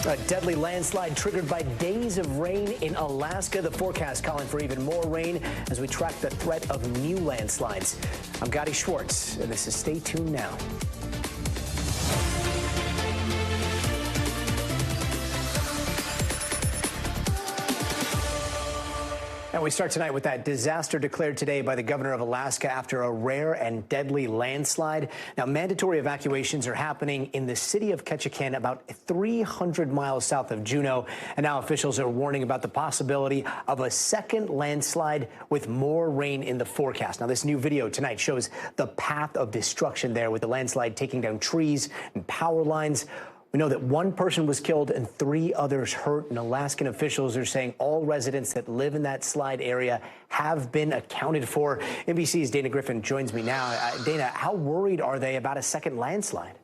A deadly landslide triggered by days of rain in Alaska. The forecast calling for even more rain as we track the threat of new landslides. I'm Gadi Schwartz, and this is Stay Tuned Now. And we start tonight with that disaster declared today by the governor of Alaska after a rare and deadly landslide. Now, mandatory evacuations are happening in the city of Ketchikan, about 300 miles south of Juneau. And now officials are warning about the possibility of a second landslide with more rain in the forecast. Now, this new video tonight shows the path of destruction there, with the landslide taking down trees and power lines. We know that one person was killed and 3 others hurt, and Alaskan officials are saying all residents that live in that slide area have been accounted for. NBC's Dana Griffin joins me now. Dana, how worried are they about a second landslide?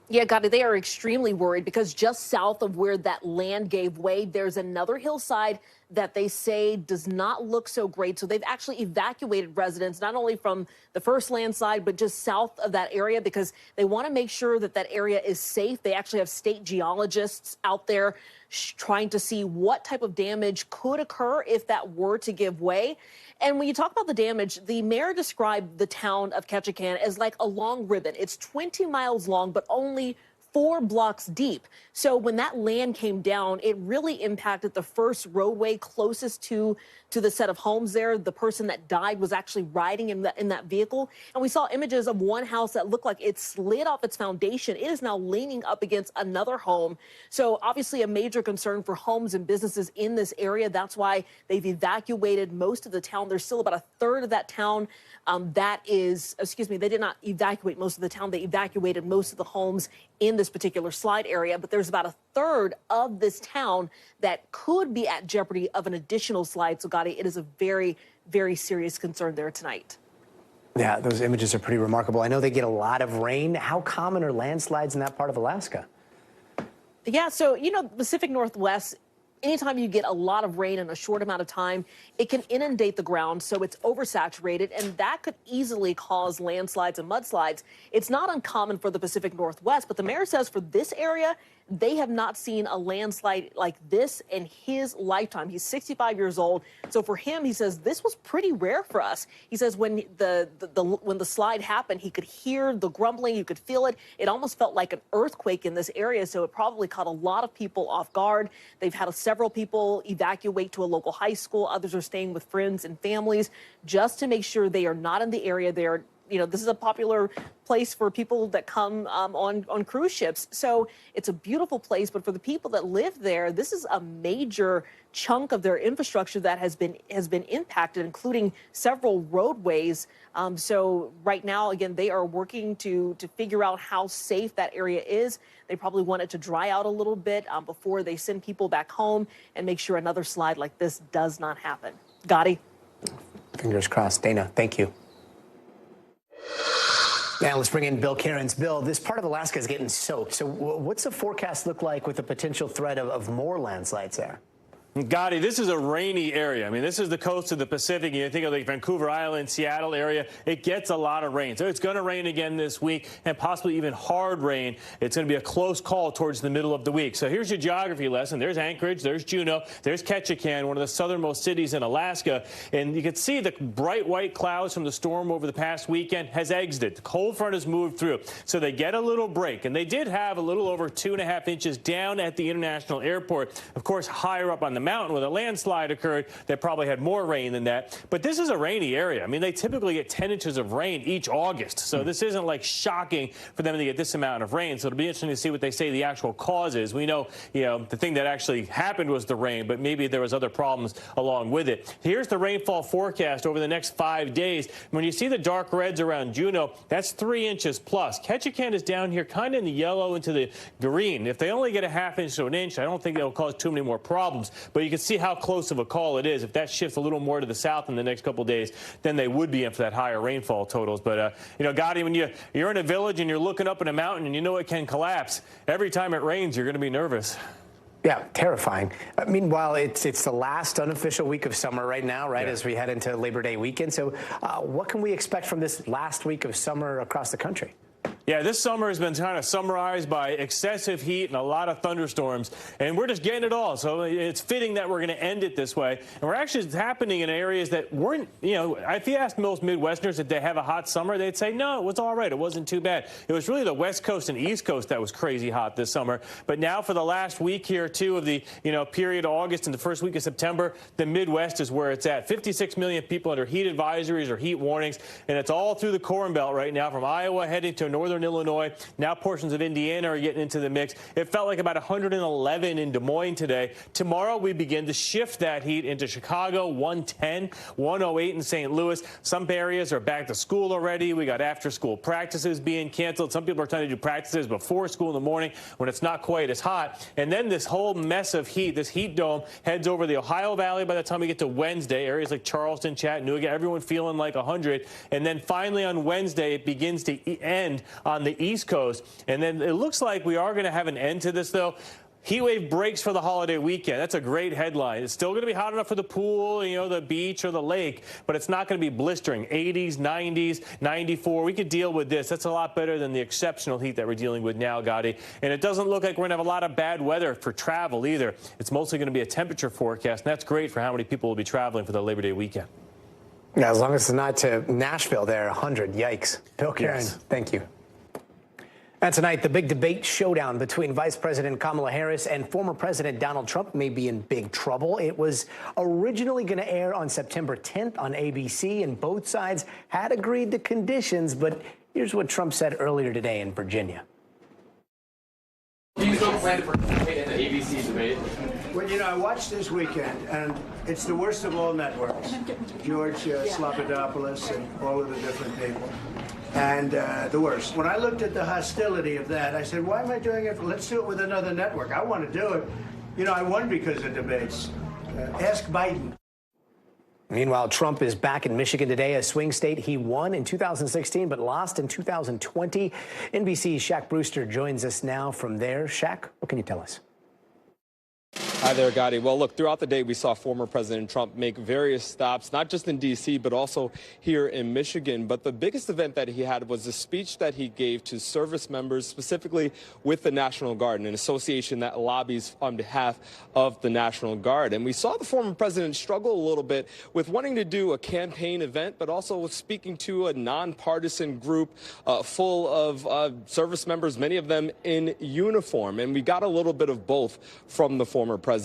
Yeah, Gadi, they are extremely worried because just south of where that land gave way, there's another hillside that they say does not look so great. So they've actually evacuated residents, not only from the first landslide, but just south of that area, because they want to make sure that that area is safe. They actually have state geologists out there trying to see what type of damage could occur if that were to give way. And when you talk about the damage, the mayor described the town of Ketchikan as like a long ribbon. It's 20 miles long, but only 4 blocks deep. So when that land came down, it really impacted the first roadway closest to the set of homes there. The person that died was actually riding in that vehicle. And we saw images of one house that looked like it slid off its foundation. It is now leaning up against another home. So obviously a major concern for homes and businesses in this area. That's why they've evacuated most of the town. There's still about a third of that town they did not evacuate most of the town. They evacuated most of the homes in this particular slide area, but there's about a third of this town that could be at jeopardy of an additional slide. So, Gadi, it is a very, very serious concern there tonight. Yeah, those images are pretty remarkable. I know they get a lot of rain. How common are landslides in that part of Alaska? Yeah, so, Pacific Northwest, anytime you get a lot of rain in a short amount of time, it can inundate the ground, so it's oversaturated, and that could easily cause landslides and mudslides. It's not uncommon for the Pacific Northwest, but the mayor says for this area, they have not seen a landslide like this in his lifetime. He's 65 years old, so for him, he says this was pretty rare for us. He says when the slide happened, he could hear the grumbling, you could feel it. It almost felt like an earthquake in this area, so it probably caught a lot of people off guard. They've had several people evacuate to a local high school. Others are staying with friends and families just to make sure they are not in the area. They are, this is a popular place for people that come on cruise ships. So it's a beautiful place, but for the people that live there, this is a major chunk of their infrastructure that has been impacted, including several roadways. So right now, again, they are working to figure out how safe that area is. They probably want it to dry out a little bit before they send people back home and make sure another slide like this does not happen. Gadi? Fingers crossed. Dana, thank you. Now let's bring in Bill Cairns. Bill, this part of Alaska is getting soaked. So what's the forecast look like with the potential threat of more landslides there? Gadi, this is a rainy area. I mean, this is the coast of the Pacific. You think of the Vancouver Island, Seattle area. It gets a lot of rain. So it's going to rain again this week, and possibly even hard rain. It's going to be a close call towards the middle of the week. So here's your geography lesson. There's Anchorage, there's Juneau, there's Ketchikan, one of the southernmost cities in Alaska. And you can see the bright white clouds from the storm over the past weekend has exited. The cold front has moved through. So they get a little break. And they did have a little over 2.5 inches down at the international airport. Of course, higher up on the mountain where the landslide occurred, they probably had more rain than that. But this is a rainy area. I mean, they typically get 10 inches of rain each August. So this isn't like shocking for them to get this amount of rain. So it'll be interesting to see what they say the actual cause is. We know, the thing that actually happened was the rain, but maybe there was other problems along with it. Here's the rainfall forecast over the next 5 days. When you see the dark reds around Juneau, that's 3 inches plus. Ketchikan is down here kind of in the yellow into the green. If they only get a ½ inch to an inch, I don't think it'll cause too many more problems. But you can see how close of a call it is. If that shifts a little more to the south in the next couple of days, then they would be in for that higher rainfall totals. But, Gadi, when you're in a village and you're looking up at a mountain and you know it can collapse, every time it rains, you're going to be nervous. Yeah, terrifying. Meanwhile, it's the last unofficial week of summer right now, right, as we head into Labor Day weekend. So what can we expect from this last week of summer across the country? Yeah, this summer has been kind of summarized by excessive heat and a lot of thunderstorms, and we're just getting it all. So it's fitting that we're going to end it this way. And we're actually it's happening in areas that weren't, if you asked most Midwesterners if they have a hot summer, they'd say, no, it was all right. It wasn't too bad. It was really the West Coast and East Coast that was crazy hot this summer. But now for the last week here, too, of the, period of August and the first week of September, the Midwest is where it's at. 56 million people under heat advisories or heat warnings, and it's all through the Corn Belt right now, from Iowa heading to northern Illinois. Now portions of Indiana are getting into the mix. It felt like about 111 in Des Moines today. Tomorrow we begin to shift that heat into Chicago, 110, 108 in St. Louis. Some areas are back to school already. We got after-school practices being canceled. Some people are trying to do practices before school in the morning when it's not quite as hot. And then this whole mess of heat, this heat dome, heads over the Ohio Valley by the time we get to Wednesday. Areas like Charleston, Chattanooga, everyone feeling like 100. And then finally on Wednesday, it begins to end on the East Coast. And then it looks like we are going to have an end to this, though. Heat wave breaks for the holiday weekend. That's a great headline. It's still going to be hot enough for the pool, the beach or the lake, but it's not going to be blistering. 80s, 90s, 94. We could deal with this. That's a lot better than the exceptional heat that we're dealing with now, Gadi. And it doesn't look like we're going to have a lot of bad weather for travel either. It's mostly going to be a temperature forecast, and that's great for how many people will be traveling for the Labor Day weekend. Yeah, as long as it's not to Nashville there, 100. Yikes. Bill Karen, Yes. Thank you. And tonight, the big debate showdown between Vice President Kamala Harris and former President Donald Trump may be in big trouble. It was originally going to air on September 10th on ABC, and both sides had agreed to conditions. But here's what Trump said earlier today in Virginia. Do you still plan to participate in the ABC debate? Well, I watched this weekend, and it's the worst of all networks. George Slobodanopoulos and all of the different people. And the worst. When I looked at the hostility of that, I said, why am I doing it? Let's do it with another network. I want to do it. I won because of debates. Ask Biden. Meanwhile, Trump is back in Michigan today, a swing state he won in 2016 but lost in 2020. NBC's Shaq Brewster joins us now from there. Shaq, what can you tell us? Hi there, Gadi. Well, look, throughout the day, we saw former President Trump make various stops, not just in D.C., but also here in Michigan. But the biggest event that he had was a speech that he gave to service members, specifically with the National Guard, an association that lobbies on behalf of the National Guard. And we saw the former president struggle a little bit with wanting to do a campaign event, but also with speaking to a nonpartisan group full of service members, many of them in uniform. And we got a little bit of both from the former president.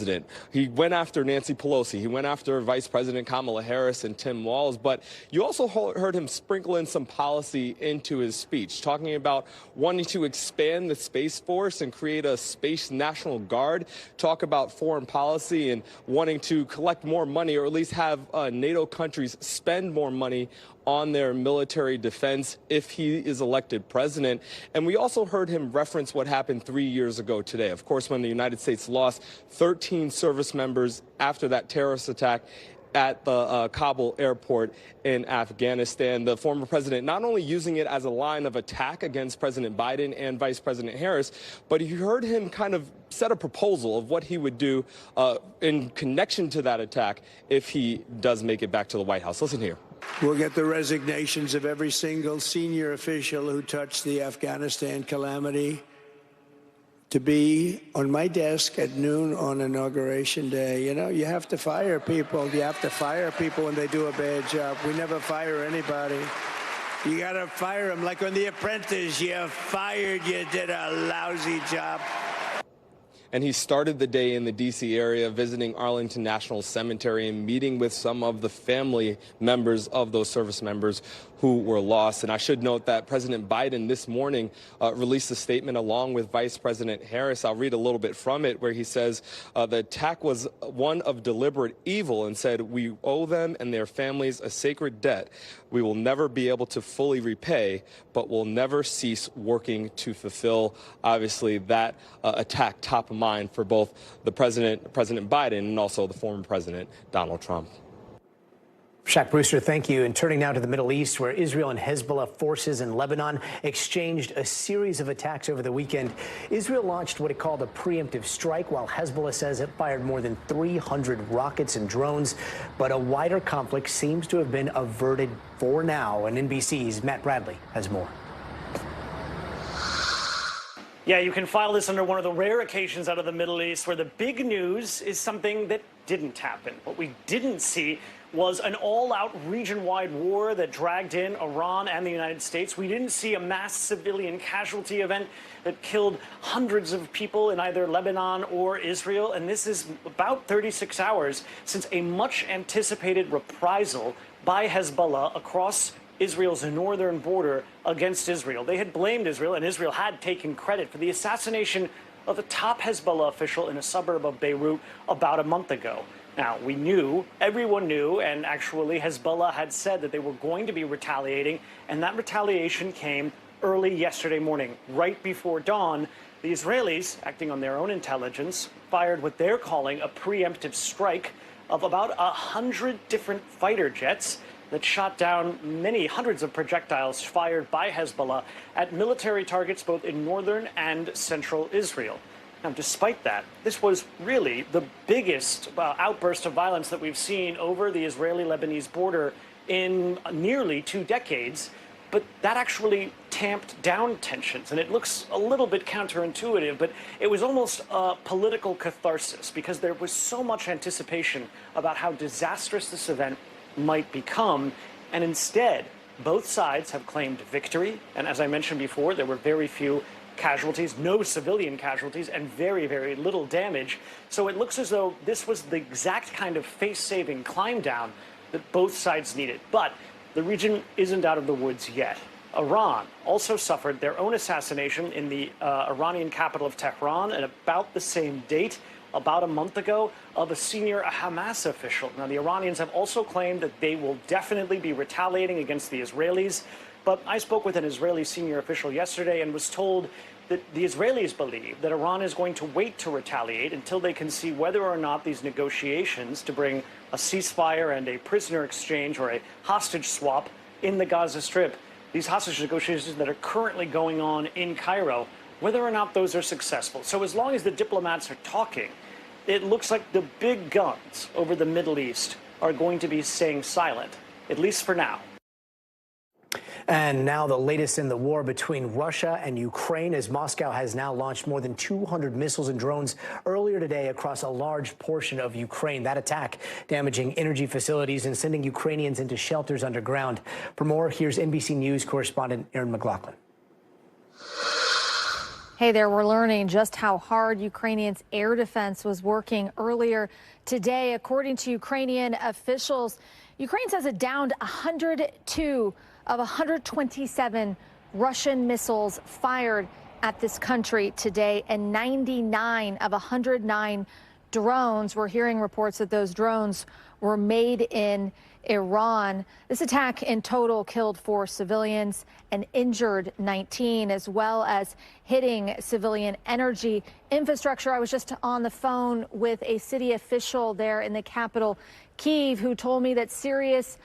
He went after Nancy Pelosi. He went after Vice President Kamala Harris and Tim Walz. But you also heard him sprinkle in some policy into his speech, talking about wanting to expand the Space Force and create a Space National Guard, talk about foreign policy and wanting to collect more money, or at least have NATO countries spend more money on their military defense if he is elected president. And we also heard him reference what happened 3 years ago today. Of course, when the United States lost 13 service members after that terrorist attack at the Kabul airport in Afghanistan. The former president not only using it as a line of attack against President Biden and Vice President Harris, but you heard him kind of set a proposal of what he would do in connection to that attack if he does make it back to the White House. Listen here. We'll get the resignations of every single senior official who touched the Afghanistan calamity to be on my desk at noon on Inauguration Day. You have to fire people. You have to fire people when they do a bad job. We never fire anybody. You got to fire them. Like on The Apprentice, you fired, you did a lousy job. And he started the day in the D.C. area, visiting Arlington National Cemetery and meeting with some of the family members of those service members who were lost. And I should note that President Biden this morning released a statement along with Vice President Harris. I'll read a little bit from it, where he says the attack was one of deliberate evil, and said, we owe them and their families a sacred debt we will never be able to fully repay, but will never cease working to fulfill. Obviously, that attack top of mind for both the President Biden, and also the former President Donald Trump. Shaq Brewster, thank you. And turning now to the Middle East, where Israel and Hezbollah forces in Lebanon exchanged a series of attacks over the weekend. Israel launched what it called a preemptive strike, while Hezbollah says it fired more than 300 rockets and drones. But a wider conflict seems to have been averted for now. And NBC's Matt Bradley has more. Yeah, you can file this under one of the rare occasions out of the Middle East where the big news is something that didn't happen. What we didn't see was an all-out region-wide war that dragged in Iran and the United States. We didn't see a mass civilian casualty event that killed hundreds of people in either Lebanon or Israel. And this is about 36 hours since a much-anticipated reprisal by Hezbollah across Israel's northern border against Israel. They had blamed Israel, and Israel had taken credit for the assassination of a top Hezbollah official in a suburb of Beirut about a month ago. Now, we knew, everyone knew, and actually Hezbollah had said that they were going to be retaliating, and that retaliation came early yesterday morning, right before dawn. The Israelis, acting on their own intelligence, fired what they're calling a preemptive strike of about 100 different fighter jets that shot down many hundreds of projectiles fired by Hezbollah at military targets both in northern and central Israel. Now, despite that, this was really the biggest outburst of violence that we've seen over the Israeli-Lebanese border in nearly 2 decades. But that actually tamped down tensions, and it looks a little bit counterintuitive, but it was almost a political catharsis because there was so much anticipation about how disastrous this event might become, and instead, both sides have claimed victory, and as I mentioned before, there were very few casualties, no civilian casualties, and very, very little damage. So it looks as though this was the exact kind of face-saving climb down that both sides needed. But the region isn't out of the woods yet. Iran also suffered their own assassination in the Iranian capital of Tehran at about the same date, about a month ago, of a senior Hamas official. Now, the Iranians have also claimed that they will definitely be retaliating against the Israelis. But I spoke with an Israeli senior official yesterday and was told that the Israelis believe that Iran is going to wait to retaliate until they can see whether or not these negotiations to bring a ceasefire and a prisoner exchange or a hostage swap in the Gaza Strip, these hostage negotiations that are currently going on in Cairo, whether or not those are successful. So as long as the diplomats are talking, it looks like the big guns over the Middle East are going to be staying silent, at least for now. And now the latest in the war between Russia and Ukraine, as Moscow has now launched more than 200 missiles and drones earlier today across a large portion of Ukraine. That attack damaging energy facilities and sending Ukrainians into shelters underground. For more, here's NBC News correspondent Aaron McLaughlin. Hey there, we're learning just how hard Ukrainians' air defense was working earlier today. According to Ukrainian officials, Ukraine says it downed 102 of 127 Russian missiles fired at this country today, and 99 of 109 drones. We're hearing reports that those drones were made in Iran. This attack in total killed 4 civilians and injured 19, as well as hitting civilian energy infrastructure. I was just on the phone with a city official there in the capital, Kyiv, who told me that serious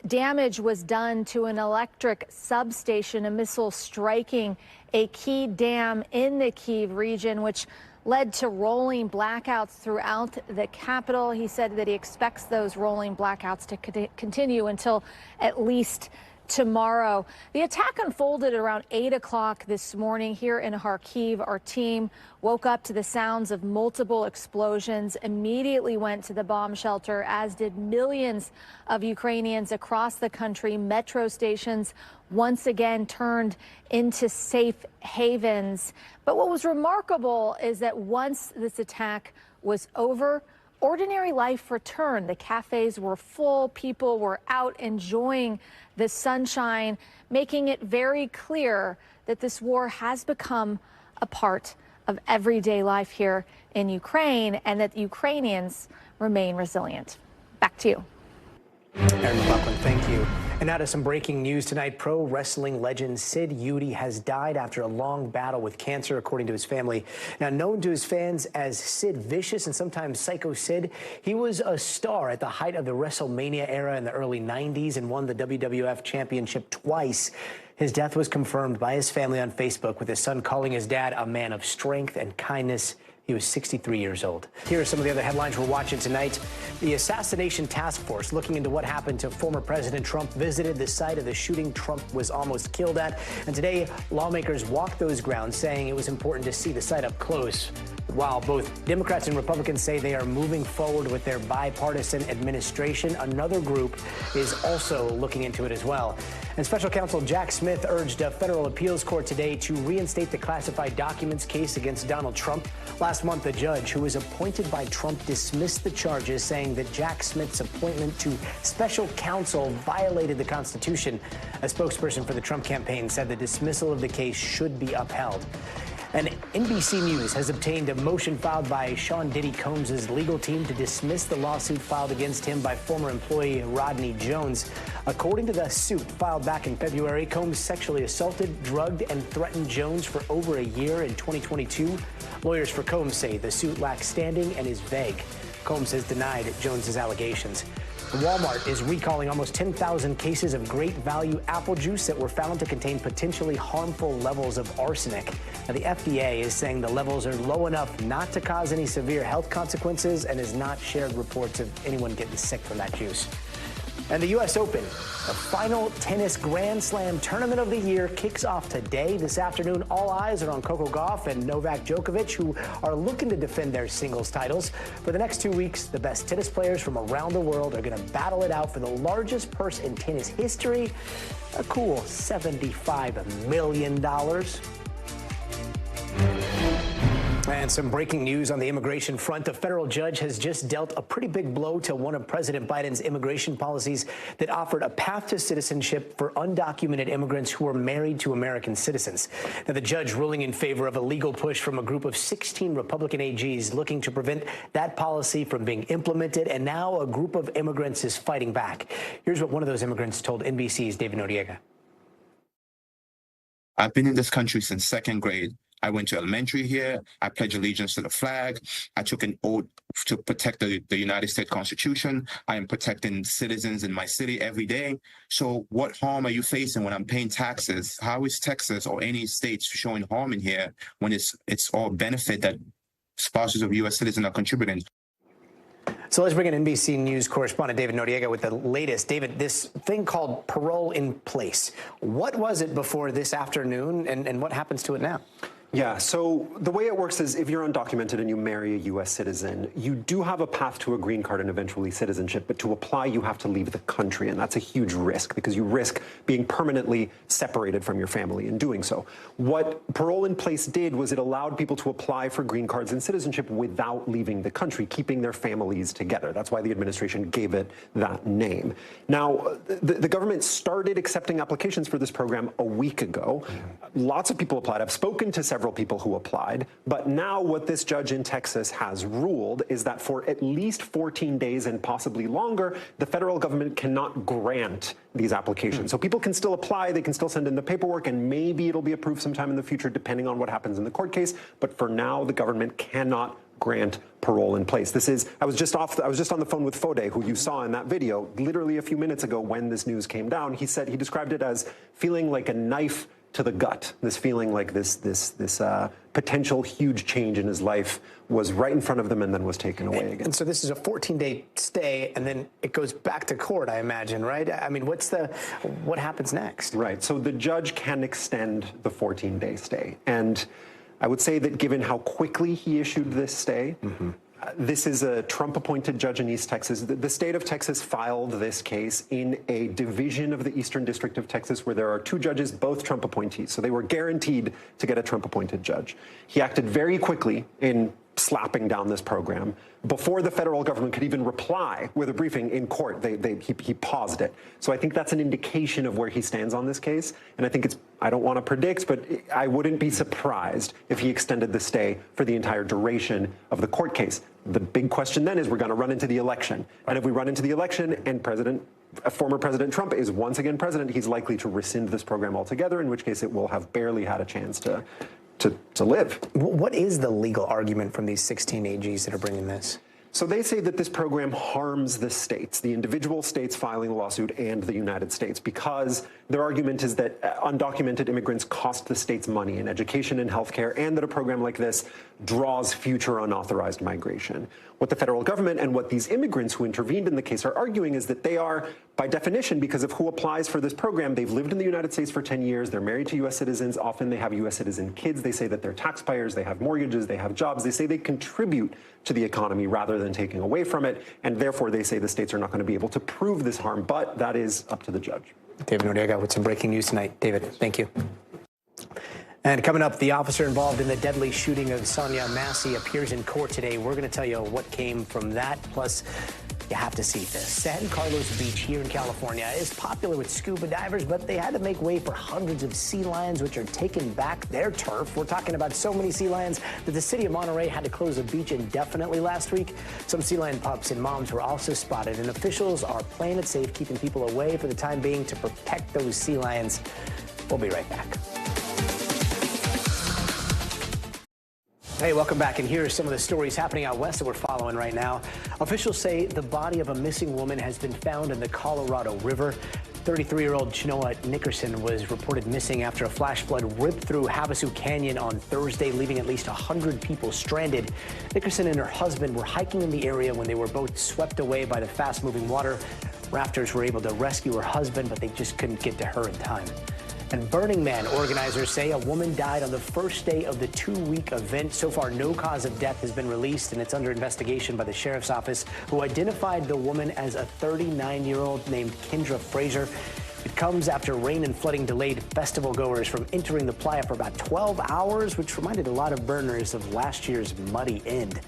damage was done to an electric substation, a missile striking a key dam in the Kyiv region, which led to rolling blackouts throughout the capital. He said that he expects those rolling blackouts to continue until at least tomorrow. The attack unfolded around 8 o'clock this morning here in Kharkiv. Our team woke up to the sounds of multiple explosions, immediately went to the bomb shelter, as did millions of Ukrainians across the country. Metro stations once again turned into safe havens. But what was remarkable is that once this attack was over, ordinary life returned. The cafes were full. People were out enjoying the sunshine, making it very clear that this war has become a part of everyday life here in Ukraine, and that Ukrainians remain resilient. Back to you. Aaron McLaughlin, thank you. And now to some breaking news tonight. Pro wrestling legend Sid Eudy has died after a long battle with cancer, according to his family. Now, known to his fans as Sid Vicious and sometimes Psycho Sid, he was a star at the height of the WrestleMania era in the early 90s and won the WWF Championship twice. His death was confirmed by his family on Facebook, with his son calling his dad a man of strength and kindness He was 63 years old. Here are some of the other headlines we're watching tonight. The assassination task force looking into what happened to former President Trump visited the site of the shooting Trump was almost killed at. And today, lawmakers walked those grounds, saying it was important to see the site up close. While both Democrats and Republicans say they are moving forward with their bipartisan administration, another group is also looking into it as well. And Special Counsel Jack Smith urged a federal appeals court today to reinstate the classified documents case against Donald Trump. Last month, a judge who was appointed by Trump dismissed the charges, saying that Jack Smith's appointment to special counsel violated the Constitution. A spokesperson for the Trump campaign said the dismissal of the case should be upheld. And NBC News has obtained a motion filed by Sean Diddy Combs' legal team to dismiss the lawsuit filed against him by former employee Rodney Jones. According to the suit filed back in February, Combs sexually assaulted, drugged, and threatened Jones for over a year in 2022. Lawyers for Combs say the suit lacks standing and is vague. Combs has denied Jones' allegations. Walmart is recalling almost 10,000 cases of great value apple juice that were found to contain potentially harmful levels of arsenic. Now, the FDA is saying the levels are low enough not to cause any severe health consequences and has not shared reports of anyone getting sick from that juice. And the U.S. Open, the final tennis Grand Slam tournament of the year, kicks off today. This afternoon, all eyes are on Coco Gauff and Novak Djokovic, who are looking to defend their singles titles. For the next 2 weeks, the best tennis players from around the world are going to battle it out for the largest purse in tennis history, a cool $75 million. And some breaking news on the immigration front. A federal judge has just dealt a pretty big blow to one of President Biden's immigration policies that offered a path to citizenship for undocumented immigrants who are married to American citizens. Now, the judge ruling in favor of a legal push from a group of 16 Republican AGs looking to prevent that policy from being implemented. And now a group of immigrants is fighting back. Here's what one of those immigrants told NBC's David Noriega. I've been in this country since second grade. I went to elementary here. I pledged allegiance to the flag. I took an oath to protect the United States Constitution. I am protecting citizens in my city every day. So what harm are you facing when I'm paying taxes? How is Texas or any states showing harm in here when it's all benefit that spouses of U.S. citizens are contributing? So let's bring in NBC News correspondent David Noriega with the latest. David, this thing called parole in place, what was it before this afternoon and what happens to it now? Yeah, so the way it works is if you're undocumented and you marry a U.S. citizen, you do have a path to a green card and eventually citizenship, but to apply, you have to leave the country, and that's a huge risk because you risk being permanently separated from your family in doing so. What parole in place did was it allowed people to apply for green cards and citizenship without leaving the country, keeping their families together. That's why the administration gave it that name. Now, the government started accepting applications for this program a week ago. Lots of people applied. I've spoken to several people who applied, but now what this judge in Texas has ruled is that for at least 14 days and possibly longer, the federal government cannot grant these applications. So people can still apply, they can still send in the paperwork, and maybe it'll be approved sometime in the future depending on what happens in the court case, but for now the government cannot grant parole in place. I was just on the phone with Fode, who you saw in that video literally a few minutes ago when this news came down. He described it as feeling like a knife to the gut, this feeling like this potential huge change in his life was right in front of them and then was taken away again. And so this is a 14-day stay, and then it goes back to court, I imagine, right? I mean, what happens next? Right. So the judge can extend the 14-day stay. And I would say that given how quickly he issued this stay, this is a Trump-appointed judge in East Texas. The state of Texas filed this case in a division of the Eastern District of Texas where there are two judges, both Trump appointees. So they were guaranteed to get a Trump-appointed judge. He acted very quickly in slapping down this program. Before the federal government could even reply with a briefing in court, he paused it. So I think that's an indication of where he stands on this case. And I think I don't want to predict, but I wouldn't be surprised if he extended the stay for the entire duration of the court case. The big question then is we're going to run into the election. And if we run into the election and former President Trump is once again president, he's likely to rescind this program altogether, in which case it will have barely had a chance to live. What is the legal argument from these 16 AGs that are bringing this? So they say that this program harms the states, the individual states filing the lawsuit and the United States, because Their argument is that undocumented immigrants cost the states money in education and healthcare, and that a program like this draws future unauthorized migration. What the federal government and what these immigrants who intervened in the case are arguing is that they are, by definition, because of who applies for this program, they've lived in the United States for 10 years, they're married to U.S. citizens, often they have U.S. citizen kids, they say that they're taxpayers, they have mortgages, they have jobs, they say they contribute to the economy rather than taking away from it, and therefore they say the states are not going to be able to prove this harm, but that is up to the judge. David Noriega with some breaking news tonight. David, thank you. And coming up, the officer involved in the deadly shooting of Sonya Massey appears in court today. We're going to tell you what came from that. Plus, you have to see this. San Carlos Beach here in California is popular with scuba divers, but they had to make way for hundreds of sea lions, which are taking back their turf. We're talking about so many sea lions that the city of Monterey had to close the beach indefinitely last week. Some sea lion pups and moms were also spotted, and officials are playing it safe, keeping people away for the time being to protect those sea lions. We'll be right back. Hey, welcome back, and here are some of the stories happening out west that we're following right now. Officials say the body of a missing woman has been found in the Colorado River. 33-year-old Chenoa Nickerson was reported missing after a flash flood ripped through Havasu Canyon on Thursday, leaving at least 100 people stranded. Nickerson and her husband were hiking in the area when they were both swept away by the fast-moving water. Rafters were able to rescue her husband, but they just couldn't get to her in time. And Burning Man organizers say a woman died on the first day of the 2-week event. So far, no cause of death has been released, and it's under investigation by the sheriff's office, who identified the woman as a 39-year-old named Kendra Fraser. It comes after rain and flooding delayed festival goers from entering the playa for about 12 hours, which reminded a lot of burners of last year's muddy end.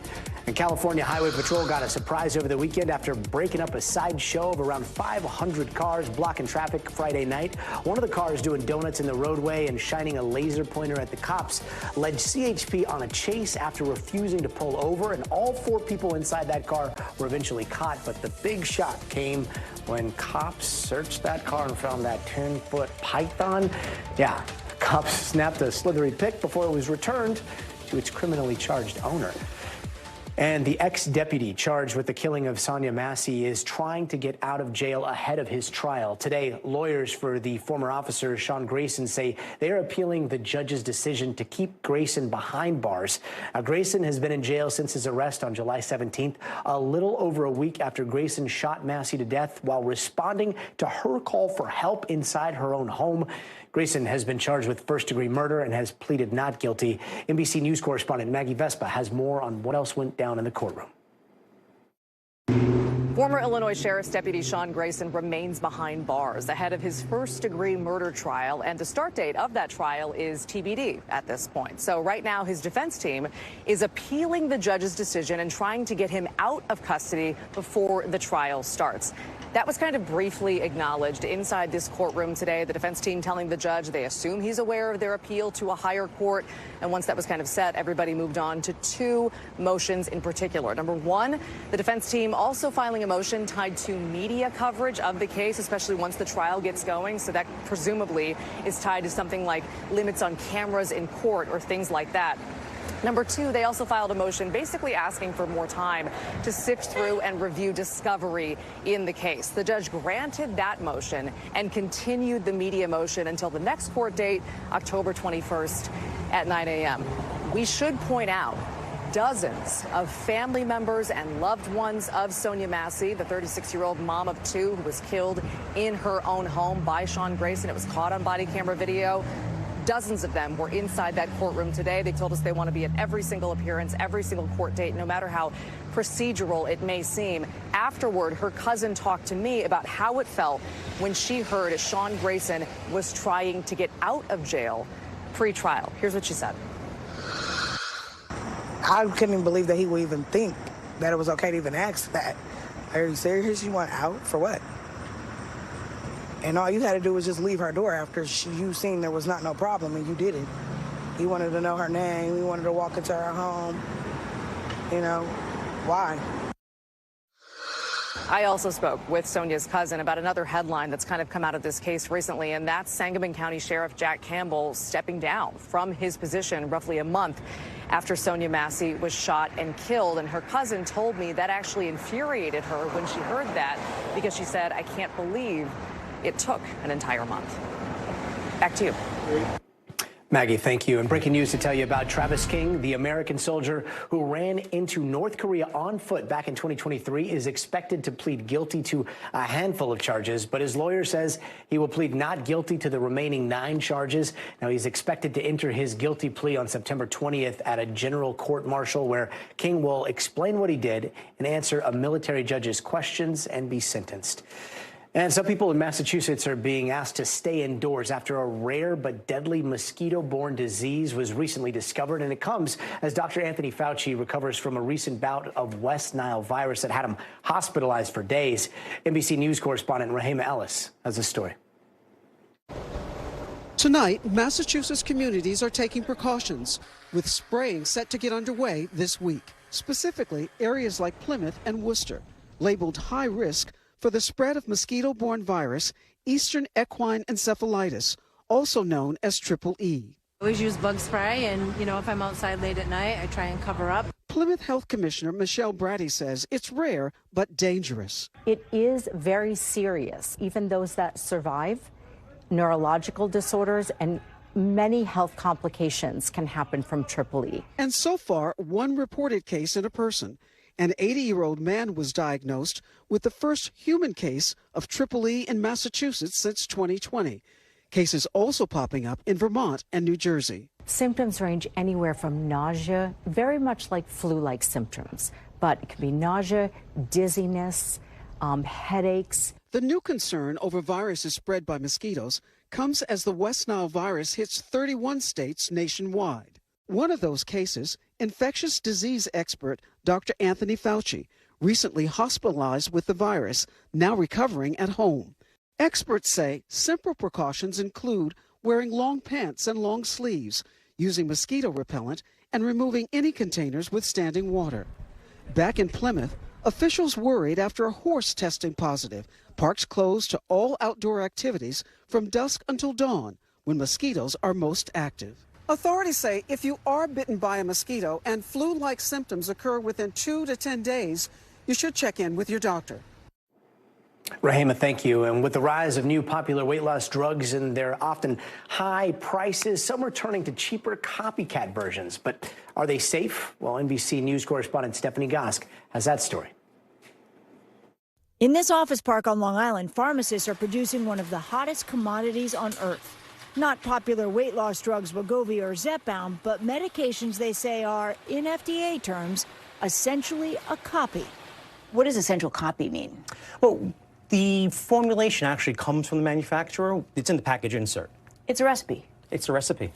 And California Highway Patrol got a surprise over the weekend after breaking up a side show of around 500 cars blocking traffic Friday night. One of the cars doing donuts in the roadway and shining a laser pointer at the cops led CHP on a chase after refusing to pull over, and all 4 people inside that car were eventually caught. But the big shot came when cops searched that car and found that 10-foot python. Yeah, cops snapped a slithery pic before it was returned to its criminally charged owner. And the ex-deputy charged with the killing of Sonya Massey is trying to get out of jail ahead of his trial. Today, lawyers for the former officer, Sean Grayson, say they are appealing the judge's decision to keep Grayson behind bars. Now, Grayson has been in jail since his arrest on July 17th, a little over a week after Grayson shot Massey to death while responding to her call for help inside her own home. Grayson has been charged with first-degree murder and has pleaded not guilty. NBC News correspondent Maggie Vespa has more on what else went down in the courtroom. Former Illinois Sheriff's Deputy Sean Grayson remains behind bars ahead of his first-degree murder trial, and the start date of that trial is TBD at this point. So right now, his defense team is appealing the judge's decision and trying to get him out of custody before the trial starts. That was kind of briefly acknowledged inside this courtroom today. The defense team telling the judge they assume he's aware of their appeal to a higher court. And once that was kind of set, everybody moved on to 2 motions in particular. Number 1, the defense team also filing a motion tied to media coverage of the case, especially once the trial gets going. So that presumably is tied to something like limits on cameras in court or things like that. Number 2, they also filed a motion basically asking for more time to sift through and review discovery in the case. The judge granted that motion and continued the media motion until the next court date, October 21st at 9 a.m. We should point out dozens of family members and loved ones of Sonya Massey, the 36-year-old mom of 2 who was killed in her own home by Sean Grayson. It was caught on body camera video. Dozens of them were inside that courtroom today. They told us they want to be at every single appearance, every single court date, no matter how procedural it may seem. Afterward, her cousin talked to me about how it felt when she heard Sean Grayson was trying to get out of jail pre-trial. Here's what she said. I couldn't even believe that he would even think that it was okay to even ask that. Are you serious? You want out? For what? And all you had to do was just leave her door after you seen there was not no problem, and you didn't. You wanted to know her name. You wanted to walk into her home. You know, why? I also spoke with Sonya's cousin about another headline that's kind of come out of this case recently, and that's Sangamon County Sheriff Jack Campbell stepping down from his position roughly a month after Sonya Massey was shot and killed. And her cousin told me that actually infuriated her when she heard that, because she said, I can't believe It took an entire month. Back to you. Maggie, thank you. And breaking news to tell you about Travis King, the American soldier who ran into North Korea on foot back in 2023, is expected to plead guilty to a handful of charges, but his lawyer says he will plead not guilty to the remaining 9 charges. Now, he's expected to enter his guilty plea on September 20th at a general court-martial where King will explain what he did and answer a military judge's questions and be sentenced. And some people in Massachusetts are being asked to stay indoors after a rare but deadly mosquito-borne disease was recently discovered. And it comes as Dr. Anthony Fauci recovers from a recent bout of West Nile virus that had him hospitalized for days. NBC News correspondent Rahima Ellis has the story. Tonight, Massachusetts communities are taking precautions, with spraying set to get underway this week. Specifically, areas like Plymouth and Worcester, labeled high risk for the spread of mosquito-borne virus, Eastern equine encephalitis, also known as EEE. I always use bug spray, and, if I'm outside late at night, I try and cover up. Plymouth Health Commissioner Michelle Brady says it's rare but dangerous. It is very serious. Even those that survive, neurological disorders and many health complications can happen from EEE. And so far, one reported case in a person. An 80-year-old man was diagnosed with the first human case of EEE in Massachusetts since 2020. Cases also popping up in Vermont and New Jersey. Symptoms range anywhere from nausea, very much like flu-like symptoms, but it can be nausea, dizziness, headaches. The new concern over viruses spread by mosquitoes comes as the West Nile virus hits 31 states nationwide. One of those cases, infectious disease expert Dr. Anthony Fauci, recently hospitalized with the virus, now recovering at home. Experts say simple precautions include wearing long pants and long sleeves, using mosquito repellent, and removing any containers with standing water. Back in Plymouth, officials worried after a horse testing positive, parks closed to all outdoor activities from dusk until dawn, when mosquitoes are most active. Authorities say if you are bitten by a mosquito and flu-like symptoms occur within 2 to 10 days, you should check in with your doctor. Rahima, thank you. And with the rise of new popular weight loss drugs and their often high prices, some are turning to cheaper copycat versions. But are they safe? Well, NBC News correspondent Stephanie Gosk has that story. In this office park on Long Island, pharmacists are producing one of the hottest commodities on earth. Not popular weight loss drugs Wegovy or Zepbound, but medications they say are, in FDA terms, essentially a copy. What does essential copy mean? Well, the formulation actually comes from the manufacturer. It's in the package insert. It's a recipe. It's a recipe.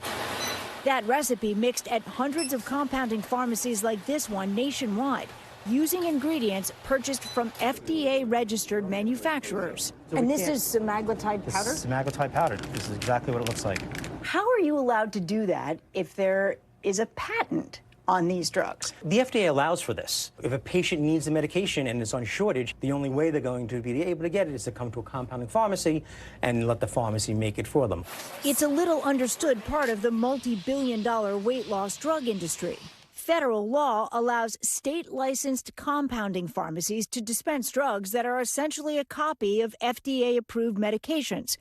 That recipe mixed at hundreds of compounding pharmacies like this one nationwide, using ingredients purchased from FDA-registered manufacturers. And this is semaglutide powder? This is semaglutide powder. This is exactly what it looks like. How are you allowed to do that if there is a patent on these drugs? The FDA allows for this. If a patient needs the medication and it's on shortage, the only way they're going to be able to get it is to come to a compounding pharmacy and let the pharmacy make it for them. It's a little understood part of the multi-billion-dollar weight loss drug industry. Federal law allows state-licensed compounding pharmacies to dispense drugs that are essentially a copy of FDA-approved medications,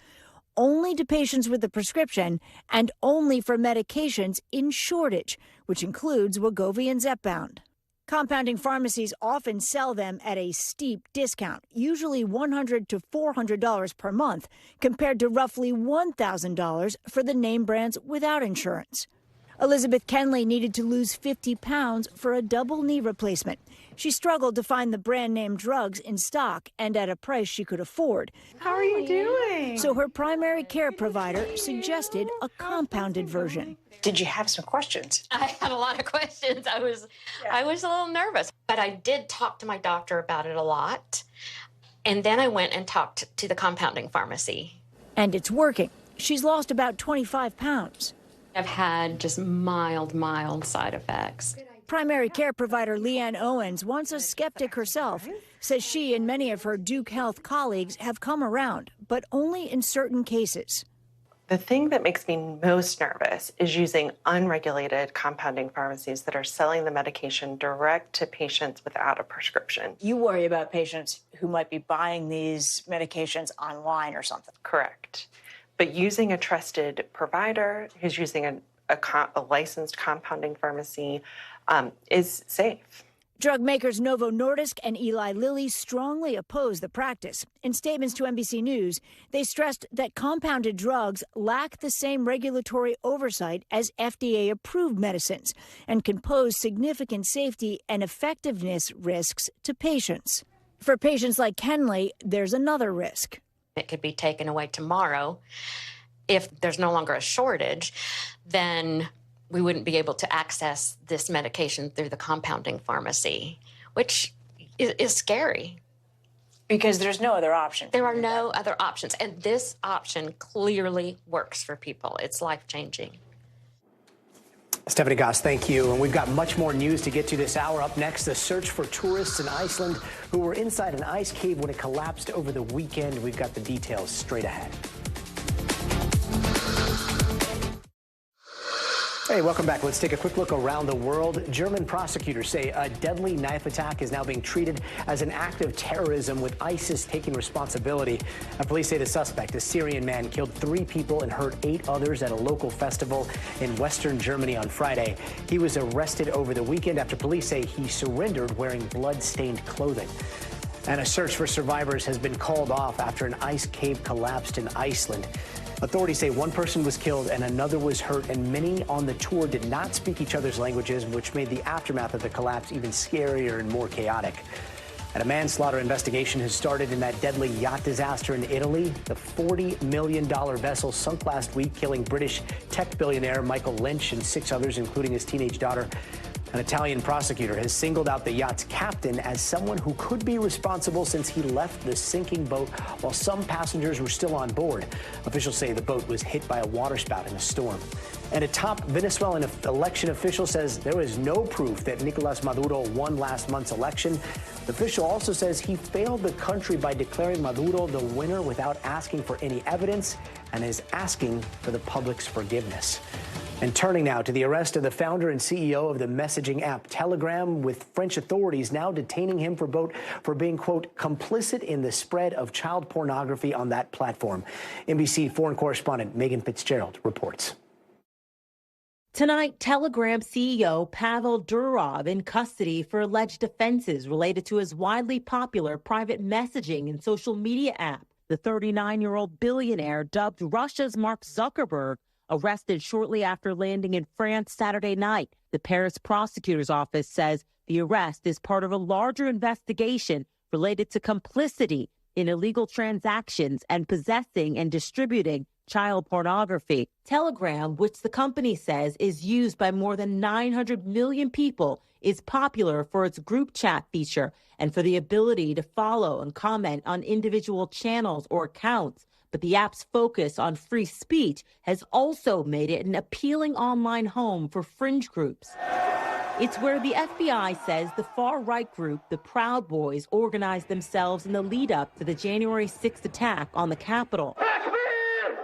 only to patients with a prescription and only for medications in shortage, which includes Wegovy and Zepbound. Compounding pharmacies often sell them at a steep discount, usually $100 to $400 per month, compared to roughly $1,000 for the name brands without insurance. Elizabeth Kenley needed to lose 50 pounds for a double knee replacement. She struggled to find the brand name drugs in stock and at a price she could afford. How are you doing? So her primary care provider suggested a compounded version. Did you have some questions? I had a lot of questions. I was a little nervous, but I did talk to my doctor about it a lot. And then I went and talked to the compounding pharmacy. And it's working. She's lost about 25 pounds. I've had just mild side effects. Primary care provider Leanne Owens, once a skeptic herself, says she and many of her Duke Health colleagues have come around, but only in certain cases. The thing that makes me most nervous is using unregulated compounding pharmacies that are selling the medication direct to patients without a prescription. You worry about patients who might be buying these medications online or something. Correct. But using a trusted provider who's using a licensed compounding pharmacy is safe. Drug makers Novo Nordisk and Eli Lilly strongly oppose the practice. In statements to NBC News, they stressed that compounded drugs lack the same regulatory oversight as FDA-approved medicines and can pose significant safety and effectiveness risks to patients. For patients like Kenley, there's another risk. It could be taken away tomorrow. If there's no longer a shortage, then we wouldn't be able to access this medication through the compounding pharmacy, which is scary. Because there's no other option. There are no other options. And this option clearly works for people. It's life-changing. Stephanie Goss, thank you. And we've got much more news to get to this hour. Up next, the search for tourists in Iceland who were inside an ice cave when it collapsed over the weekend. We've got the details straight ahead. Hey, welcome back. Let's take a quick look around the world. German prosecutors say a deadly knife attack is now being treated as an act of terrorism, with ISIS taking responsibility. And police say the suspect, a Syrian man, killed 3 people and hurt 8 others at a local festival in western Germany on Friday. He was arrested over the weekend after police say he surrendered wearing blood-stained clothing. And a search for survivors has been called off after an ice cave collapsed in Iceland. Authorities say 1 person was killed and another was hurt, and many on the tour did not speak each other's languages, which made the aftermath of the collapse even scarier and more chaotic. And a manslaughter investigation has started in that deadly yacht disaster in Italy. The $40 million vessel sunk last week, killing British tech billionaire Michael Lynch and 6 others, including his teenage daughter. An Italian prosecutor has singled out the yacht's captain as someone who could be responsible, since he left the sinking boat while some passengers were still on board. Officials say the boat was hit by a waterspout in a storm. And a top Venezuelan election official says there is no proof that Nicolas Maduro won last month's election. The official also says he failed the country by declaring Maduro the winner without asking for any evidence, and is asking for the public's forgiveness. And turning now to the arrest of the founder and CEO of the messaging app Telegram, with French authorities now detaining him for being, quote, complicit in the spread of child pornography on that platform. NBC foreign correspondent Megan Fitzgerald reports. Tonight, Telegram CEO Pavel Durov in custody for alleged offenses related to his widely popular private messaging and social media app. The 39-year-old billionaire, dubbed Russia's Mark Zuckerberg, arrested shortly after landing in France Saturday night. The Paris prosecutor's office says the arrest is part of a larger investigation related to complicity in illegal transactions and possessing and distributing child pornography. Telegram, which the company says is used by more than 900 million people, is popular for its group chat feature and for the ability to follow and comment on individual channels or accounts. But the app's focus on free speech has also made it an appealing online home for fringe groups. It's where the FBI says the far-right group, the Proud Boys, organized themselves in the lead-up to the January 6th attack on the Capitol,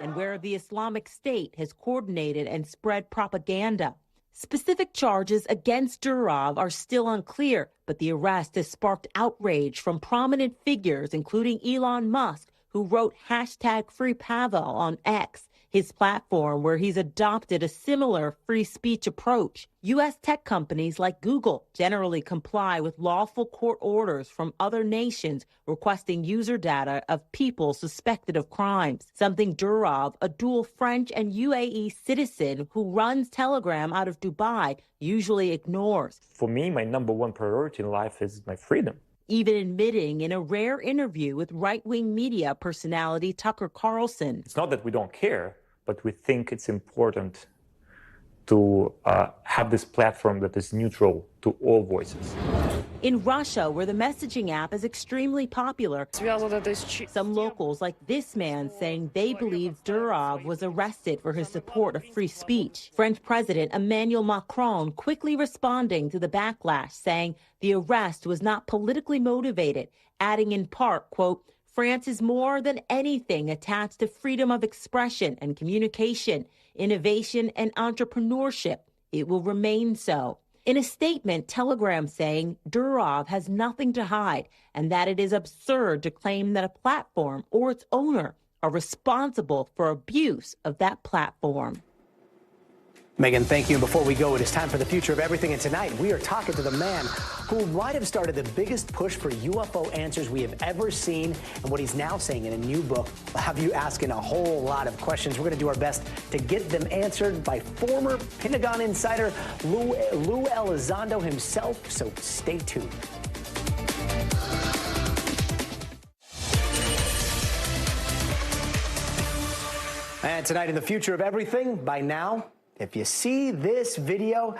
and where the Islamic State has coordinated and spread propaganda. Specific charges against Durov are still unclear, but the arrest has sparked outrage from prominent figures, including Elon Musk, who wrote #FreePavel on X, his platform where he's adopted a similar free speech approach. U.S. tech companies like Google generally comply with lawful court orders from other nations requesting user data of people suspected of crimes, something Durov, a dual French and UAE citizen who runs Telegram out of Dubai, usually ignores. For me, my number one priority in life is my freedom. Even admitting in a rare interview with right-wing media personality Tucker Carlson. It's not that we don't care, but we think it's important to have this platform that is neutral to all voices. In Russia, where the messaging app is extremely popular, some locals, like this man, saying they believe Durov was arrested for his support of free speech. French President Emmanuel Macron quickly responding to the backlash, saying the arrest was not politically motivated, adding in part, quote, France is more than anything attached to freedom of expression and communication, innovation and entrepreneurship. It will remain so. In a statement, Telegram saying Durov has nothing to hide and that it is absurd to claim that a platform or its owner are responsible for abuse of that platform. Megan, thank you. Before we go, it is time for the future of everything. And tonight, we are talking to the man who might have started the biggest push for UFO answers we have ever seen. And what he's now saying in a new book will have you asking a whole lot of questions. We're going to do our best to get them answered by former Pentagon insider Luis Elizondo himself. So stay tuned. And tonight in the future of everything, by now, if you see this video,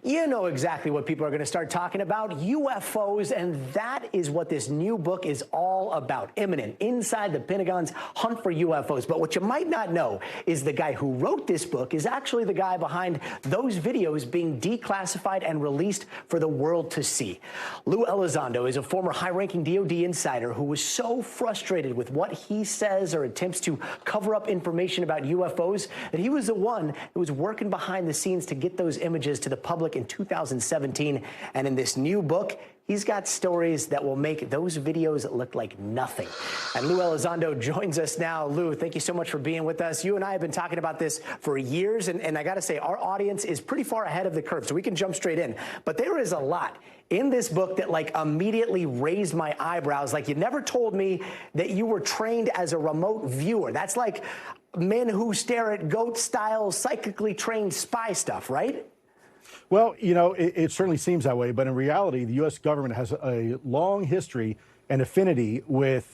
you know exactly what people are going to start talking about, UFOs, and that is what this new book is all about, imminent, inside the Pentagon's hunt for UFOs. But what you might not know is the guy who wrote this book is actually the guy behind those videos being declassified and released for the world to see. Luis Elizondo is a former high-ranking DOD insider who was so frustrated with what he says or attempts to cover up information about UFOs that he was the one who was working behind the scenes to get those images to the public in 2017. And in this new book, he's got stories that will make those videos look like nothing. And Luis Elizondo joins us now. Lou, thank you so much for being with us. You and I have been talking about this for years, and I got to say, our audience is pretty far ahead of the curve, so we can jump straight in. But there is a lot in this book that like immediately raised my eyebrows. Like, you never told me that you were trained as a remote viewer. That's like men who stare at goat-style, psychically trained spy stuff, right? Well, you know, it certainly seems that way, but in reality, the U.S. government has a long history and affinity with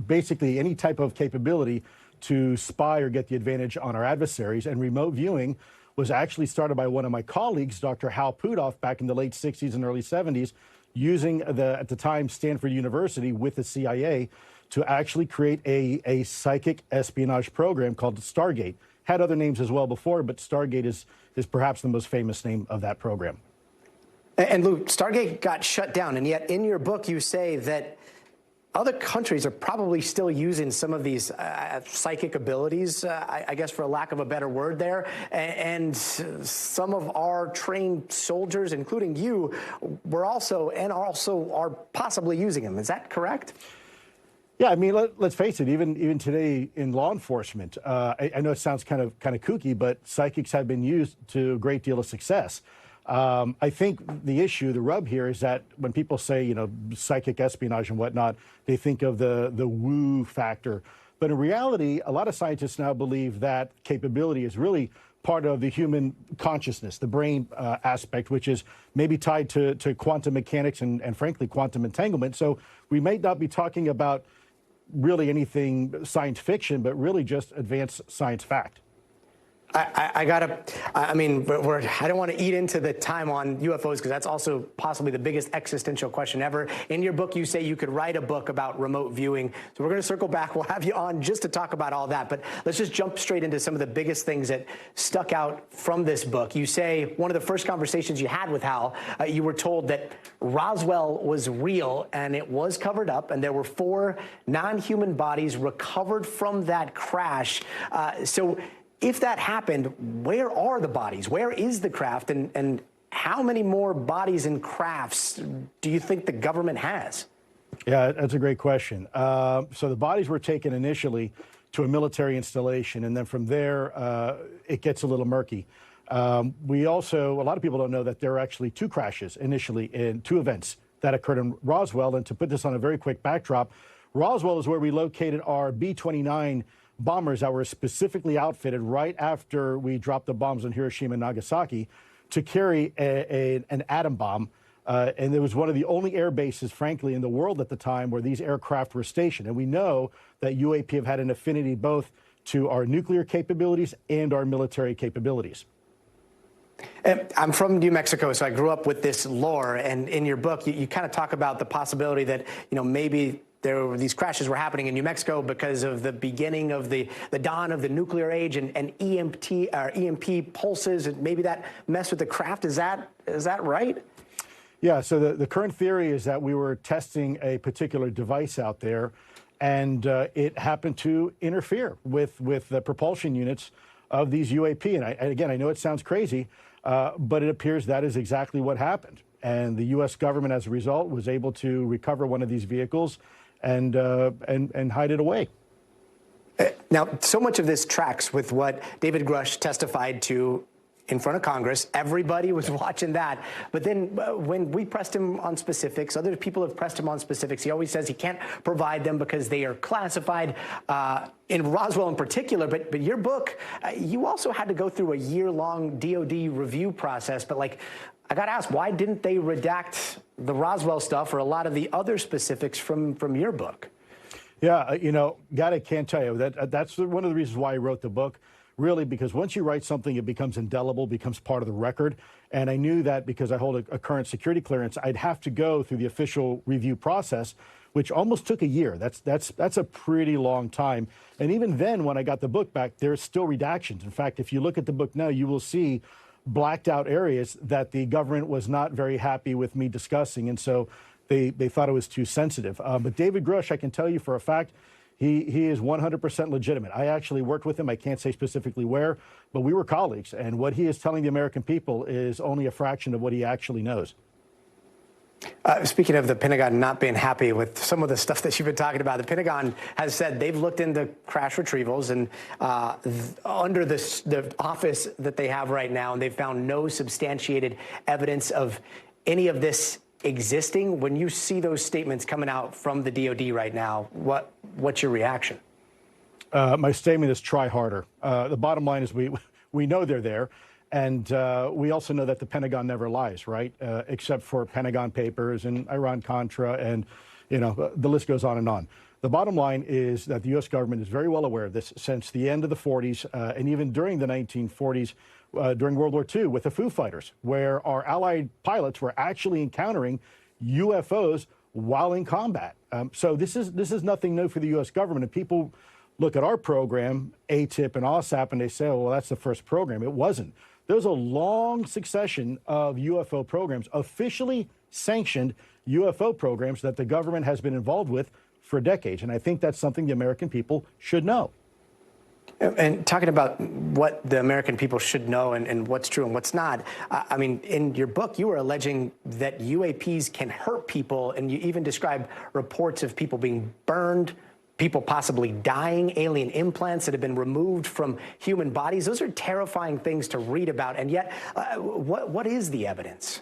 basically any type of capability to spy or get the advantage on our adversaries. And remote viewing was actually started by one of my colleagues, Dr. Hal Puthoff, back in the late 60s and early 70s, using at the time, Stanford University with the CIA to actually create a psychic espionage program called Stargate. Had other names as well before, but Stargate is perhaps the most famous name of that program. And Lou, Stargate got shut down, and yet in your book you say that other countries are probably still using some of these psychic abilities, I guess for a lack of a better word there, and some of our trained soldiers, including you, were also are possibly using them. Is that correct? Yeah, I mean, let's face it. Even today in law enforcement, I know it sounds kind of kooky, but psychics have been used to a great deal of success. I think the issue, the rub here, is that when people say, you know, psychic espionage and whatnot, they think of the woo factor. But in reality, a lot of scientists now believe that capability is really part of the human consciousness, the brain aspect, which is maybe tied to quantum mechanics and frankly, quantum entanglement. So we may not be talking about really anything science fiction, but really just advanced science fact. I don't want to eat into the time on UFOs because that's also possibly the biggest existential question ever. In your book, you say you could write a book about remote viewing. So we're going to circle back. We'll have you on just to talk about all that. But let's just jump straight into some of the biggest things that stuck out from this book. You say one of the first conversations you had with Hal, you were told that Roswell was real and it was covered up, and there were 4 non-human bodies recovered from that crash. So if that happened, where are the bodies? Where is the craft? And how many more bodies and crafts do you think the government has? Yeah, that's a great question. So the bodies were taken initially to a military installation, and then from there, it gets a little murky. We also, a lot of people don't know that there were actually 2 crashes initially in 2 events that occurred in Roswell. And to put this on a very quick backdrop, Roswell is where we located our B-29 bombers that were specifically outfitted right after we dropped the bombs on Hiroshima and Nagasaki to carry an atom bomb. And it was one of the only air bases, frankly, in the world at the time where these aircraft were stationed. And we know that UAP have had an affinity both to our nuclear capabilities and our military capabilities. I'm from New Mexico, so I grew up with this lore. And in your book, you kind of talk about the possibility that, you know, maybe these crashes were happening in New Mexico because of the beginning of the dawn of the nuclear age and EMP pulses, and maybe that messed with the craft. Is that right? Yeah, so the current theory is that we were testing a particular device out there, and it happened to interfere with the propulsion units of these UAP. And again, I know it sounds crazy, but it appears that is exactly what happened. And the U.S. government, as a result, was able to recover one of these vehicles and hide it away. Now, so much of this tracks with what David Grush testified to in front of Congress. Everybody was watching that. But then when we pressed him on specifics, other people have pressed him on specifics, he always says he can't provide them because they are classified, in Roswell in particular. But your book, you also had to go through a year-long DOD review process. But like, I got to ask, why didn't they redact the Roswell stuff or a lot of the other specifics from your book? Yeah, you know, Gadi, can't tell you. That's one of the reasons why I wrote the book, really, because once you write something, it becomes indelible, becomes part of the record. And I knew that because I hold a current security clearance, I'd have to go through the official review process, which almost took a year. That's a pretty long time. And even then, when I got the book back, there's still redactions. In fact, if you look at the book now, you will see blacked out areas that the government was not very happy with me discussing. And so they thought it was too sensitive. But David Grush, I can tell you for a fact, he is 100% legitimate. I actually worked with him. I can't say specifically where, but we were colleagues. And what he is telling the American people is only a fraction of what he actually knows. Speaking of the Pentagon not being happy with some of the stuff that you've been talking about, the Pentagon has said they've looked into crash retrievals and under the office that they have right now, and they've found no substantiated evidence of any of this existing. When you see those statements coming out from the DOD right now, what's your reaction? My statement is try harder. The bottom line is we know they're there. And we also know that the Pentagon never lies, right? Except for Pentagon Papers and Iran-Contra, and, you know, the list goes on and on. The bottom line is that the U.S. government is very well aware of this since the end of the 40s and even during the 1940s, during World War II with the Foo Fighters, where our Allied pilots were actually encountering UFOs while in combat. So this is nothing new for the U.S. government. And people look at our program, ATIP and OSAP, and they say, oh, well, that's the first program. It wasn't. There's a long succession of UFO programs, officially sanctioned UFO programs that the government has been involved with for decades. And I think that's something the American people should know. And talking about what the American people should know and what's true and what's not, I mean, in your book, you were alleging that UAPs can hurt people, and you even describe reports of people being burned, people possibly dying, alien implants that have been removed from human bodies. Those are terrifying things to read about. And yet, what is the evidence?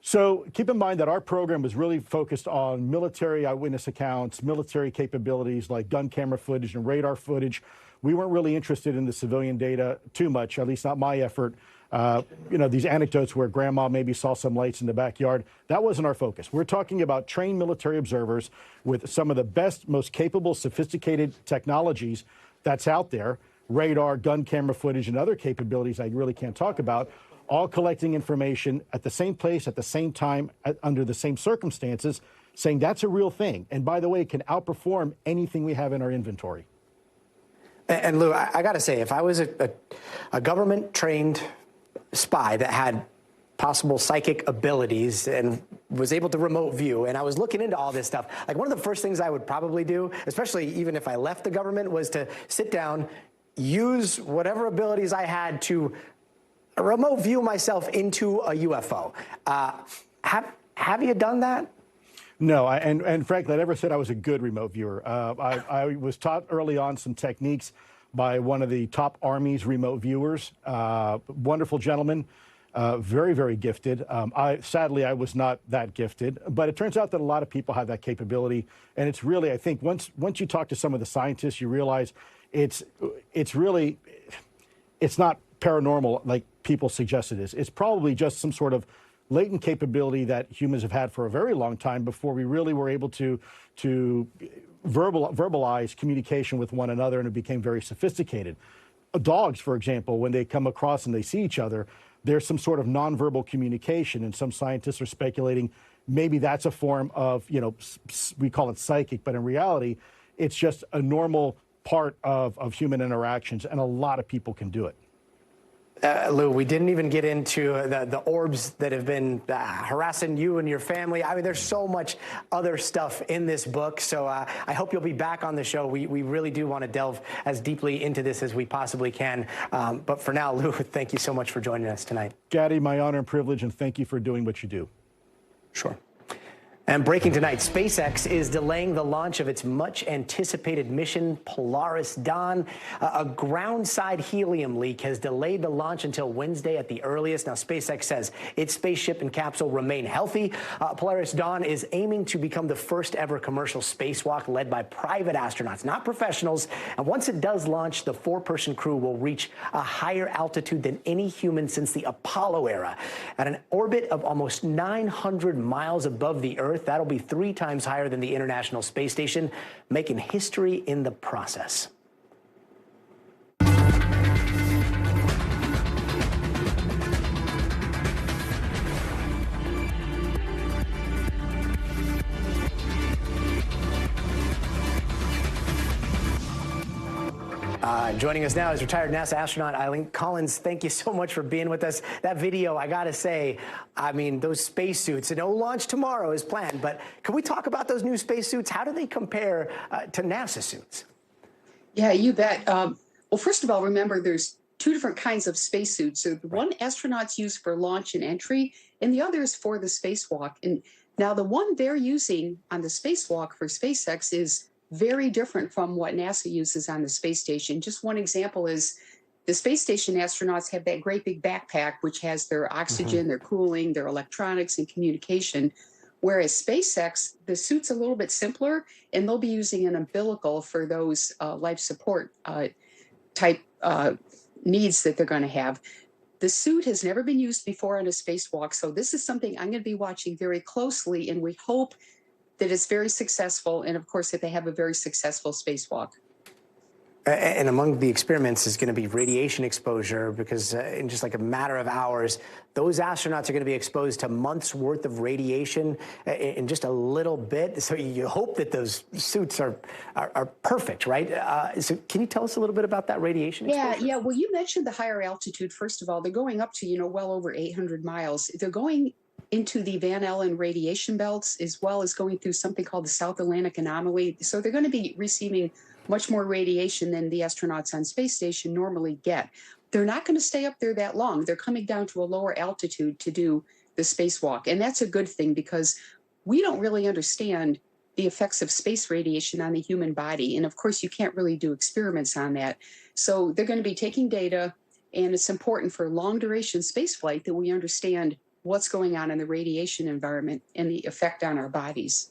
So keep in mind that our program was really focused on military eyewitness accounts, military capabilities like gun camera footage and radar footage. We weren't really interested in the civilian data too much, at least not my effort. You know, these anecdotes where grandma maybe saw some lights in the backyard, that wasn't our focus. We're talking about trained military observers with some of the best, most capable, sophisticated technologies that's out there, radar, gun camera footage, and other capabilities I really can't talk about, all collecting information at the same place, at the same time, under the same circumstances, saying that's a real thing. And by the way, it can outperform anything we have in our inventory. And Lou, I got to say, if I was a government-trained spy that had possible psychic abilities and was able to remote view, and I was looking into all this stuff, like one of the first things I would probably do, especially even if I left the government, was to sit down, use whatever abilities I had to remote view myself into a UFO. Have you done that? No, and frankly, I never said I was a good remote viewer. I was taught early on some techniques by one of the top Army's remote viewers, wonderful gentleman, very, very gifted. Sadly, I was not that gifted, but it turns out that a lot of people have that capability. And it's really, I think, once you talk to some of the scientists, you realize it's not paranormal like people suggest it is. It's probably just some sort of latent capability that humans have had for a very long time before we really were able to verbalize communication with one another, and it became very sophisticated. Dogs, for example, when they come across and they see each other, there's some sort of nonverbal communication, and some scientists are speculating maybe that's a form of, you know, we call it psychic, but in reality, it's just a normal part of human interactions, and a lot of people can do it. Lou, we didn't even get into the orbs that have been harassing you and your family. I mean, there's so much other stuff in this book. So I hope you'll be back on the show. We really do want to delve as deeply into this as we possibly can. But for now, Lou, thank you so much for joining us tonight. Gadi, my honor and privilege, and thank you for doing what you do. Sure. And breaking tonight, SpaceX is delaying the launch of its much-anticipated mission Polaris Dawn. A ground-side helium leak has delayed the launch until Wednesday at the earliest. Now, SpaceX says its spaceship and capsule remain healthy. Polaris Dawn is aiming to become the first-ever commercial spacewalk led by private astronauts, not professionals. And once it does launch, the four-person crew will reach a higher altitude than any human since the Apollo era. At an orbit of almost 900 miles above the Earth, that'll be 3 times higher than the International Space Station, making history in the process. Joining us now is retired NASA astronaut Eileen Collins. Thank you so much for being with us. That video, I got to say, I mean, those spacesuits, no launch tomorrow is planned, but can we talk about those new spacesuits? How do they compare to NASA suits? Yeah, you bet. Well, first of all, remember there's 2 different kinds of spacesuits. So the one astronauts use for launch and entry, and the other is for the spacewalk. And now the one they're using on the spacewalk for SpaceX is very different from what NASA uses on the space station. Just one example is the space station astronauts have that great big backpack, which has their oxygen, their cooling, their electronics, and communication. Whereas SpaceX, the suit's a little bit simpler, and they'll be using an umbilical for those life support type needs that they're going to have. The suit has never been used before on a spacewalk, so this is something I'm going to be watching very closely, and we hope that it's very successful, and of course that they have a very successful spacewalk. And among the experiments is going to be radiation exposure, because in just like a matter of hours, those astronauts are going to be exposed to months worth of radiation in just a little bit. So you hope that those suits are perfect, right? So can you tell us a little bit about that radiation exposure? Yeah. Well, you mentioned the higher altitude. First of all, they're going up to, well over 800 miles. They're going into the Van Allen radiation belts, as well as going through something called the South Atlantic anomaly. So they're going to be receiving much more radiation than the astronauts on space station normally get. They're not going to stay up there that long. They're coming down to a lower altitude to do the spacewalk. And that's a good thing, because we don't really understand the effects of space radiation on the human body. And of course, you can't really do experiments on that. So they're going to be taking data, and it's important for long duration spaceflight that we understand what's going on in the radiation environment and the effect on our bodies.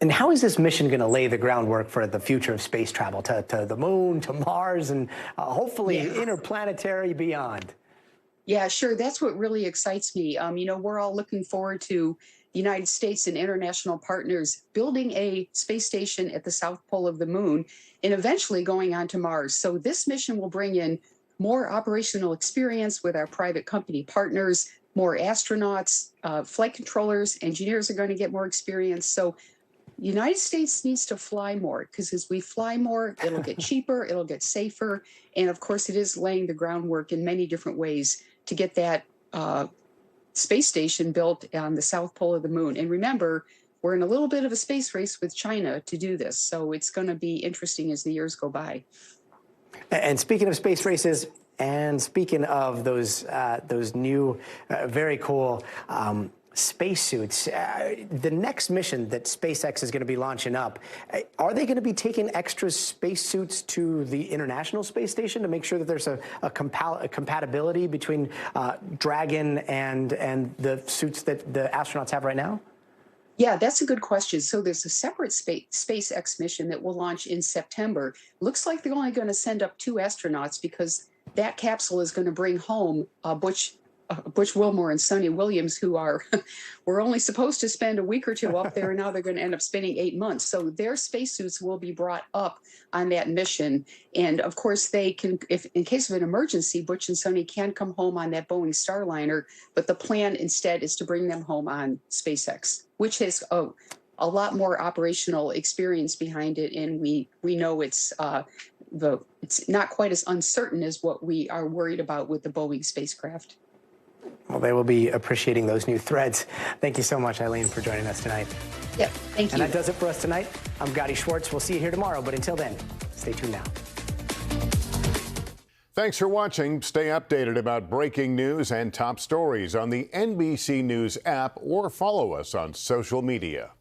And how is this mission going to lay the groundwork for the future of space travel to the moon, to Mars, and hopefully interplanetary beyond? Yeah, sure. That's what really excites me. We're all looking forward to the United States and international partners building a space station at the South Pole of the moon and eventually going on to Mars. So this mission will bring in more operational experience with our private company partners, more astronauts, flight controllers, engineers are going to get more experience. So the United States needs to fly more, because as we fly more, it'll get cheaper, it'll get safer. And of course, it is laying the groundwork in many different ways to get that space station built on the South Pole of the moon. And remember, we're in a little bit of a space race with China to do this. So it's going to be interesting as the years go by. And speaking of space races, and speaking of those new, very cool spacesuits, the next mission that SpaceX is going to be launching up, are they going to be taking extra spacesuits to the International Space Station to make sure that there's a compatibility between Dragon and the suits that the astronauts have right now? Yeah, that's a good question. So there's a separate SpaceX mission that will launch in September. Looks like they're only going to send up 2 astronauts, because that capsule is going to bring home Butch Wilmore and Sonya Williams, who were only supposed to spend a week or 2 up there, and now they're going to end up spending 8 months. So their spacesuits will be brought up on that mission. And of course, they can, if in case of an emergency, Butch and Sonya can come home on that Boeing Starliner. But the plan instead is to bring them home on SpaceX, which has a lot more operational experience behind it, and we know it's it's not quite as uncertain as what we are worried about with the Boeing spacecraft. Well, they will be appreciating those new threads. Thank you so much, Eileen, for joining us tonight. Yep, thank you. And that does it for us tonight. I'm Gadi Schwartz. We'll see you here tomorrow, but until then, stay tuned now. Thanks for watching. Stay updated about breaking news and top stories on the NBC News app or follow us on social media.